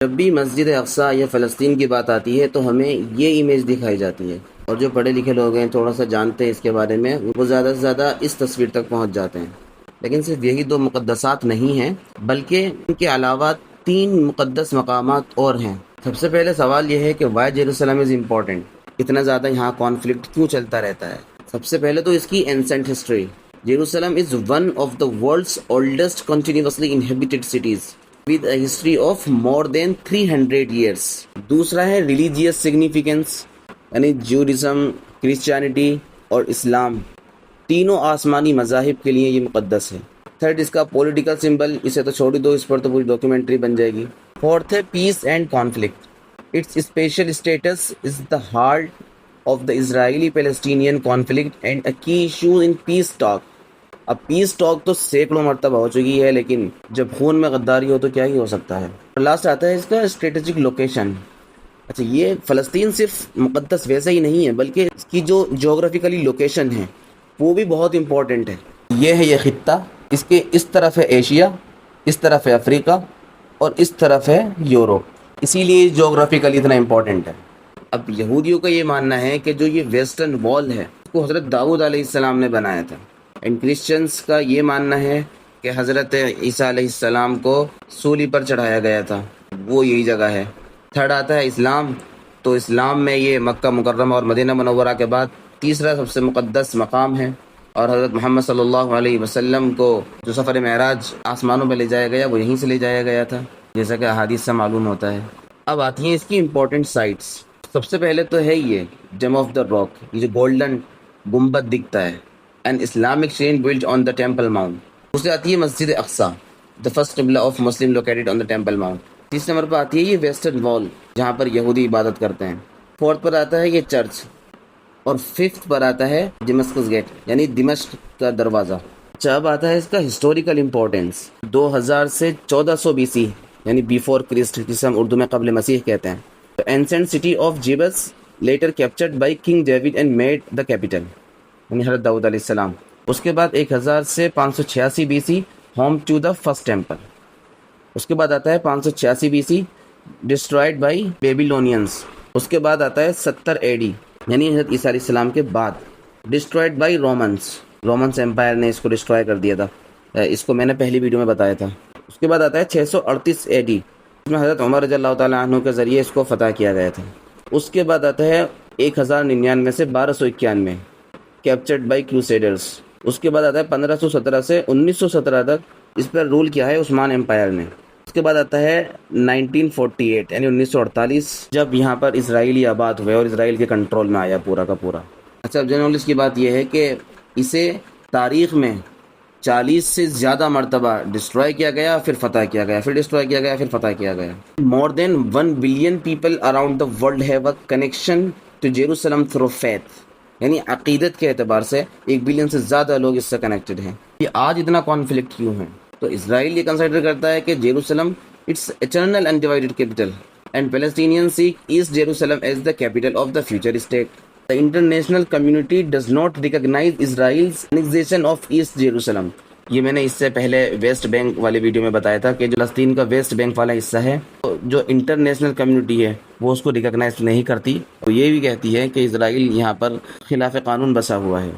جب بھی مسجد اقصیٰ یا فلسطین کی بات آتی ہے تو ہمیں یہ امیج دکھائی جاتی ہے، اور جو پڑھے لکھے لوگ ہیں تھوڑا سا جانتے ہیں اس کے بارے میں، وہ زیادہ سے زیادہ اس تصویر تک پہنچ جاتے ہیں۔ لیکن صرف یہی دو مقدسات نہیں ہیں، بلکہ ان کے علاوہ 3 مقدس مقامات اور ہیں۔ سب سے پہلے سوال یہ ہے کہ وائی جیروسلم از امپورٹنٹ، اتنا زیادہ یہاں کانفلکٹ کیوں چلتا رہتا ہے؟ سب سے پہلے تو اس کی اینسنٹ history. Jerusalem is one of the world's oldest continuously inhabited cities with a history of more than 300 years۔ دوسرا ہے ریلیجیس سگنیفیکنس، یعنی جوڈازم، کرسچینٹی اور اسلام، تینوں آسمانی مذاہب کے لیے یہ مقدس ہے۔ تھرڈ اس کا پولیٹیکل سمبل، اسے تو چھوڑ دو، اس پر تو پوری ڈاکیومنٹری بن جائے گی۔ فورتھ ہے peace and conflict, it's special status is the heart of the Israeli-Palestinian conflict and a key issue in peace talk۔ اب پیس ٹاک تو سینکڑوں مرتبہ ہو چکی ہے، لیکن جب خون میں غداری ہو تو کیا ہی ہو سکتا ہے۔ لاسٹ آتا ہے اس کا اسٹریٹجک لوکیشن۔ اچھا، یہ فلسطین صرف مقدس ویسے ہی نہیں ہے، بلکہ اس کی جو جغرافیکلی لوکیشن ہے وہ بھی بہت امپورٹنٹ ہے۔ یہ ہے یہ خطہ، اس کے اس طرف ہے ایشیا، اس طرف ہے افریقہ اور اس طرف ہے یوروپ، اسی لیے جغرافیکلی اتنا امپورٹنٹ ہے۔ اب یہودیوں کا یہ ماننا ہے کہ جو یہ ویسٹرن وال ہے اس کو حضرت داؤد علیہ السلام نے بنایا تھا، اینڈ کرسچنس کا یہ ماننا ہے کہ حضرت عیسیٰ علیہ السلام کو سولی پر چڑھایا گیا تھا، وہ یہی جگہ ہے۔ تھرڈ آتا ہے اسلام، تو اسلام میں یہ مکہ مکرمہ اور مدینہ منورہ کے بعد تیسرا سب سے مقدس مقام ہے، اور حضرت محمد صلی اللہ علیہ وسلم کو جو سفر معراج آسمانوں میں لے جایا گیا وہ یہیں سے لے جایا گیا تھا، جیسا کہ احادیث سے معلوم ہوتا ہے۔ اب آتی ہیں اس کی امپورٹنٹ سائٹس۔ سب سے پہلے تو ہے یہ جم آف دا راک، یہ جو گولڈن گنبد دکھتا ہے، an Islamic shrine built on the Temple Mount۔ دوسرے آتی ہے مسجد Aqsa, the first qibla of Muslim located on the Temple Mount۔ تیسرے نمبر پر آتی ہے یہ ویسٹرن وال جہاں پر یہودی عبادت کرتے ہیں۔ فورتھ پر آتا ہے یہ چرچ، اور ففتھ پر آتا ہے دمشق گیٹ، یعنی دمشق کا دروازہ۔ اچھا، اب آتا ہے اس کا ہسٹوریکل امپورٹینس۔ 2000 سے 1400 BC، یعنی بیفور کرسٹ، جسے ہم اردو میں قبل مسیح کہتے ہیں۔ The ancient city of Jebus later captured by King David and made the capital، یعنی حضرت داؤد علیہ السلام۔ اس کے بعد 1000 سے 586 BC home to the first temple۔ اس کے بعد آتا ہے 586 BC destroyed by Babylonians۔ اس کے بعد آتا ہے 70 AD، یعنی حضرت عیسیٰ علیہ السلام کے بعد destroyed by رومنس امپائر نے اس کو ڈسٹرائے کر دیا تھا، اس کو میں نے پہلی ویڈیو میں بتایا تھا۔ اس کے بعد آتا ہے 638 AD، اس میں حضرت عمر رضی اللہ تعالیٰ عنہ کے ذریعے اس کو فتح کیا گیا تھا۔ اس کے بعد آتا ہے 1099 سے 1291 کیپچرڈ بائی کروسیڈرز۔ اس کے بعد آتا ہے 1517 سے 1917 تک اس پر رول کیا ہے عثمان امپائر نے۔ اس کے بعد آتا ہے 1948 یعنی 1948، جب یہاں پر اسرائیلی آباد ہوئے اور اسرائیل کے کنٹرول میں آیا پورا کا پورا۔ اچھا، اب جرنلسٹ کی بات یہ ہے کہ اسے تاریخ میں 40 سے زیادہ مرتبہ ڈسٹرائے کیا گیا، پھر فتح کیا گیا، پھر ڈسٹرائے کیا گیا، پھر فتح کیا گیا۔ More than 1 billion people around the world have a connection to Jerusalem through faith, یعنی عقیدت کے اعتبار سے 1 بلین سے زیادہ لوگ اس سے کنیکٹڈ ہیں۔ یہ آج اتنا کانفلکٹ کیوں ہے؟ تو اسرائیل یہ کنسیڈر کرتا ہے کہ Jerusalem it's eternal and divided capital, and Palestinian seek east Jerusalem as the capital of the future state. The international community does not recognize Israel's annexation of East Jerusalem۔ یہ میں نے اس سے پہلے ویسٹ بینک والی video میں بتایا تھا کہ جو فلسطین کا ویسٹ بینک والا حصہ ہے، جو انٹرنیشنل کمیونٹی ہے وہ اس کو ریکگنائز نہیں کرتی، وہ یہ بھی کہتی ہے کہ اسرائیل یہاں پر خلاف قانون بسا ہوا ہے۔